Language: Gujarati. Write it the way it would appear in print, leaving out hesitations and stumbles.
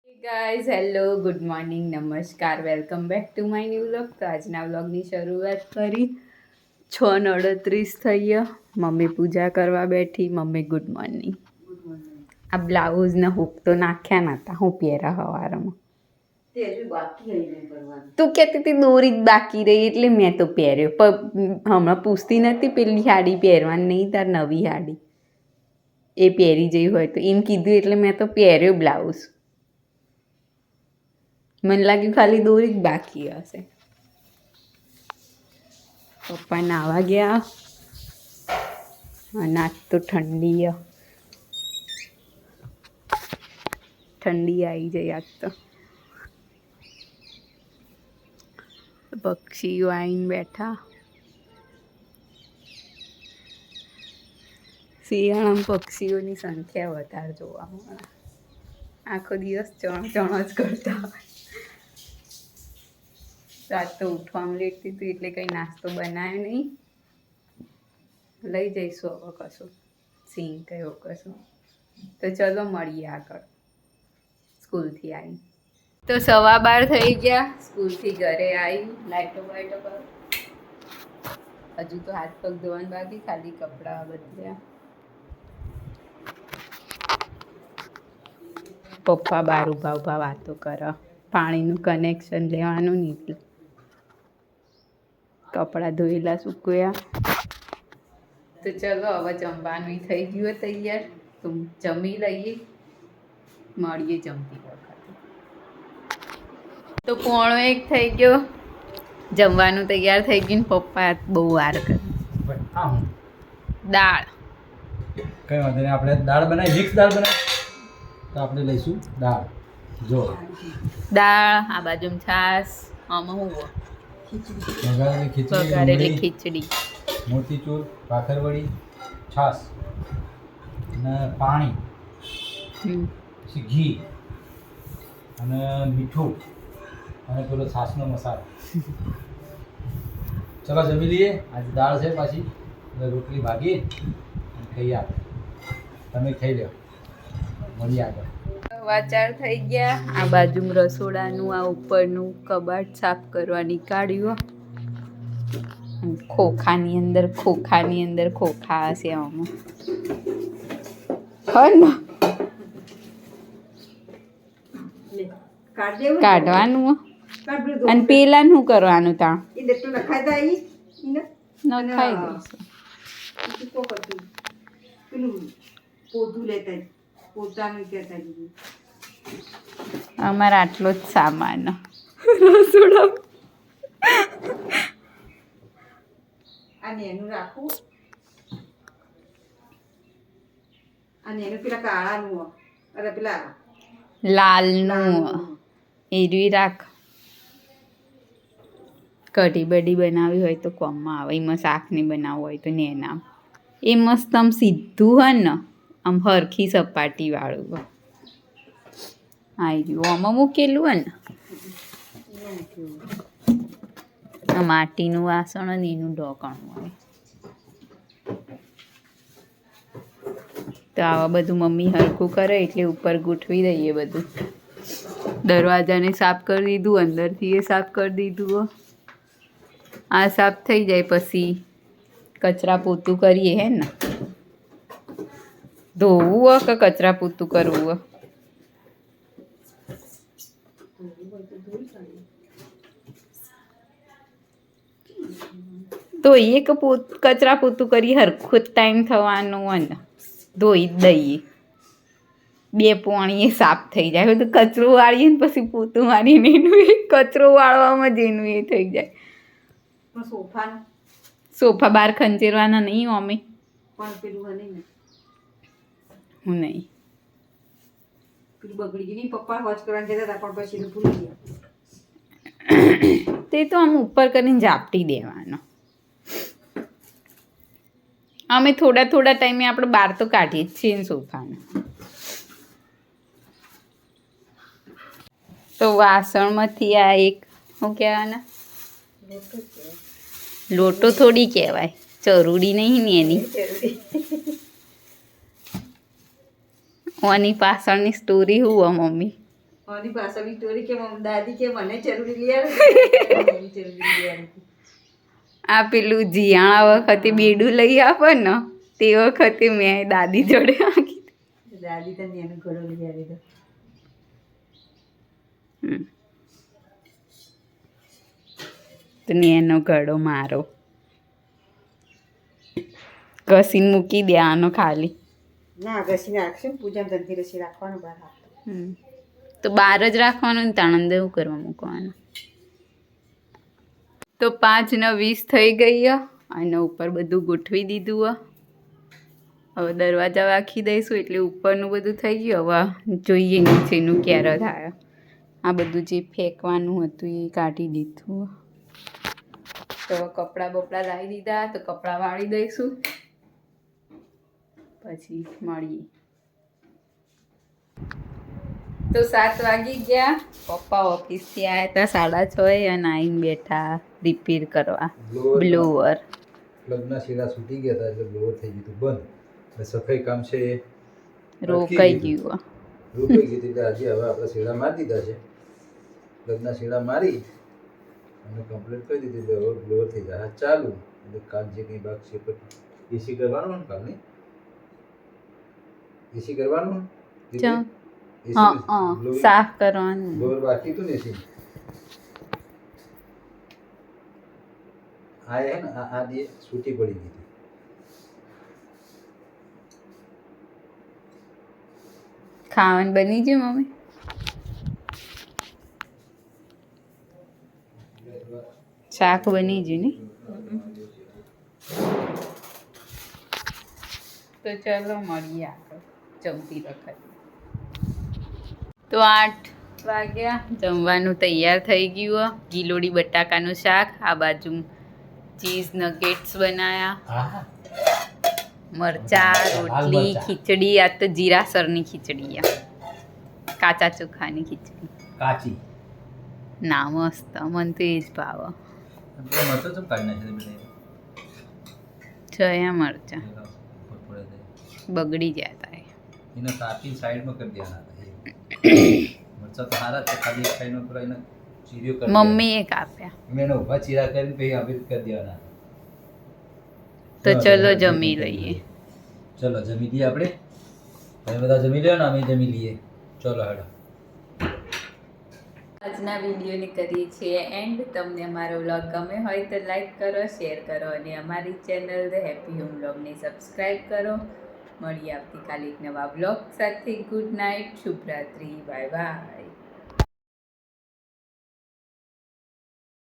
Hey guys, hello good morning નમસ્કાર welcome back to my new vlog. તો આજના વ્લોગની શરૂઆત કરી 6:38 થઈ ગયા. મમ્મી પૂજા કરવા બેઠી. Mummy good morning. આ બ્લાઉઝને હુક તો નાખ્યા નતા, હું પહેરા હવારમાં. તું કહેતી હતી દોરી જ બાકી રહી એટલે મેં તો પહેર્યો. હમણાં પૂછતી નથી પેલી સાડી પહેરવાની નહીં તાર નવી સાડી એ પહેરી જઈ હોય તો એમ કીધું એટલે મેં તો પહેર્યો બ્લાઉઝ. મને લાગ્યું ખાલી દોરી જ બાકી હશે. પપ્પા નાવા ગયા અને આજ તો ઠંડી આવી જાય આજ તો. પક્ષીઓ આવીને બેઠા. શિયાળામાં પક્ષીઓની સંખ્યા વધારે જોવા મળે. આખો દિવસ ચણ ચણ જ કરતા હોય. રાત તો ઉઠવામાં લેટ થયું એટલે કંઈ નાસ્તો બનાવ્યો નહીં. લઈ જઈશું હવે કશું સિંગ કયો કશું. તો ચલો મળીએ આગળ સ્કૂલથી આવી. તો 12:15 થઈ ગયા. સ્કૂલથી ઘરે આવી લાઈટો બાઈટો કરો. હજુ તો હાથ પગ ધોવાનું બાકી, ખાલી કપડાં બદલ્યા. પપ્પા બહાર ઊભા ઊભા વાતો કરે. પાણીનું કનેક્શન લેવાનું નહીં એટલે કપડાં ધોયેલા સૂકવ્યા. તો ચલો હવે જમવાનું થઈ ગયું તૈયાર. તો જમી લઈએ, મળીએ જમતી વખતે. તો 12:45 થઈ ગયો. જમવાનું તૈયાર થઈ ગયું. પપ્પા બહુ વાર કર્યું. દાળ કઈ વાંધો નહીં, આપણે દાળ બનાવી, મિક્સ દાળ બનાવી. તો આપણે લઈશું દાળ. જો દાળ, આ બાજુ છાશ, આમાં હું વઘારેલી ખીચડી, મોતીચૂર, ભાખરવડી, છાશ અને પાણી, પછી ઘી અને મીઠું અને પેલો છાશનો મસાલો. ચલો જમી લઈએ. આજે દાળ છે પાછી રોટલી ભાગી ખાઈ આપણે. તમે ખાઈ લો, મળીએ આગળ. વાચાર થઈ ગયા. આ બાજુ રસોડાનું આ ઉપરનું કબાટ સાફ કરવાની કાઢ્યું. ખોખાની અંદર ખોખા હશે આમાં. કાઢવાનું અને પેલા શું કરવાનું ત્યાં નખાઈ દઈશું. અમારે આટલો જ સામાન રસોડા. અને એનું રાખવું અને એનું પેલા કાળાનું અરે પેલા લાલનું એરવી રાખ. કઢી બઢી બનાવી હોય તો કોમમાં આવે. એમાં શાક નહીં બનાવવું હોય તો નેના એ મસ્ત આમ સીધું હોય ને, આમ હરખી સપાટી વાળું આવી ગયું. આમાં મૂકેલું હોય ને આ માટીનું વાસણ અને એનું ઢોકણું હોય. તો આવા બધું મમ્મી હરખું કરે એટલે ઉપર ગોઠવી દઈએ બધું. દરવાજાને સાફ કરી દીધું, અંદરથી એ સાફ કરી દીધું. આ સાફ થઈ જાય પછી કચરા પોતું કરીએ હે ને. ધોવું કે કચરા પોતું કરવું? તો એક કચરા પોતું કરી હરખું જ ટાઈમ થવાનો હોય ને, ધોઈ જ દઈએ. 2 પોણીએ સાફ થઈ જાય. તો કચરો વાળીએ ને પછી પોતું મારીને એનું એ કચરો વાળવામાં જ એનું એ થઈ જાય. સોફા બહાર ખંચેરવાના નહીં મમ્મી. પણ પેલું હું નહીં પેલું બગડી ગયું નહીં. પપ્પા વોચ કરવાની જતા હતા પણ પછી ભૂલી ગયા. તે તો આમ ઉપર કરીને ઝાપટી દેવાનો. અમે થોડા ટાઈમે આપણે બહાર તો કાઢીએ જ છીએ ને સોફાને. તો વાસણમાંથી આ એક શું કહેવાના લોટો થોડી કહેવાય, ચરૂડી નહીં ને એની. ઓની પાછળની સ્ટોરી હું મમ્મી મારી પાછળની સ્ટોરી કે દાદી કે મને જરૂરી લઈ આવી જરૂરી લઈ આવી આ પેલું જીયાણા વખતે બેડું લઈ આપે ને તે વખતે મેં દાદી જોડે માગી. દાદી તને એનો ઘડો લઈ આવી તો હમ. તો એનો ઘડો મારો ઘસીને મૂકી દે આનો ખાલી. ના ઘસીને રાખશે ને પૂજા ધનથી રસી રાખવાનું બહાર રાખતો હમ. તો બહાર જ રાખવાનું ને તાણ અંદર એવું કરવા મૂકવાનું. તો 5 ને 20 થઈ ગઈ અને ઉપર બધું ગોઠવી દીધું. હવે દરવાજા વાંખી દઈશું એટલે ઉપરનું બધું થઈ ગયું. હવે જોઈએ નીચેનું ક્યારે થાય. આ બધું જે ફેંકવાનું હતું એ કાઢી દીધું. તો કપડાં બપડા લાવી દીધા તો કપડાં વાળી દઈશું પછી મળીએ. તો 7 વાગી ગયા. પપ્પા ઓફિસથી આવ્યા હતા 6:30 અને આવીને બેઠા રિપેર કરવા બ્લોઅર. પ્લગના શીરા છૂટી ગયા હતા એટલે બ્લોઅર થઈ ગયું હતું બંધ. એટલે સફાઈ કામ છે એ રોકાઈ ગયું. રોકાઈ ગયું એટલે આજે હવે આપણે શીરા મારી દીધા છે. પ્લગના શીરા મારી અને કમ્પ્લીટ કરી દીધી એટલે હવે બ્લોઅર થઈ જાય ચાલુ. એટલે કાલ જે કંઈ બાકી છે પછી એસી કરવાનું ને કાલની એસી કરવાનું સાફ કરવાનું. બ્લોઅર બાકી હતું ને એસી આ હે ને આ જે છૂટી પડી ગઈ હતી. ખાવાનું બની ગયું મમ્મી? શાક બની ગયું ને? તો ચલો મળીએ આગળ જમતી વખતે. તો 8 વાગ્યા. જમવાનું તૈયાર થઈ ગયું. ગીલોડી બટાકાનું શાક. આ બાજુ ચીઝ નગેટ્સ બનાયા, મરચા, રોટલી, ખીચડી. આ તો જીરાસરની ખીચડી. કાચા ચોખાની ખીચડી. કાચી ના મસ્ત, મને તો એ જ ભાવ. મરચો તો કાઢી નાખે જયા મરચા બગડી ગયા હતા એને કાચી સાઈડમાં કરી દેવાના મરચા તો સારા છે ખાલી એક સાઈડમાં થોડા એને ચીરીઓ કરી મમ્મીએ કાપ્યા. મેં એને ઊભા ચીરા કરીને પછી આવી કરી દેવાના. તો ચલો જમી લઈએ. ચલો જમી લઈએ આપણે. તમે બધા જમી લ્યો ને અમે જમી લઈએ. ચલો હેડો. આજના વિડીયોને કરીએ છીએ એન્ડ. તમને અમારો વ્લોગ ગમે હોય તો લાઈક કરો, શેર કરો અને અમારી ચેનલ ધ હેપી હોમ વ્લોગને સબસ્ક્રાઈબ કરો. મળીએ આવતીકાલે એક નવા વ્લોગ સાથે. ગુડ નાઇટ, શુભરાત્રી, બાય બાય.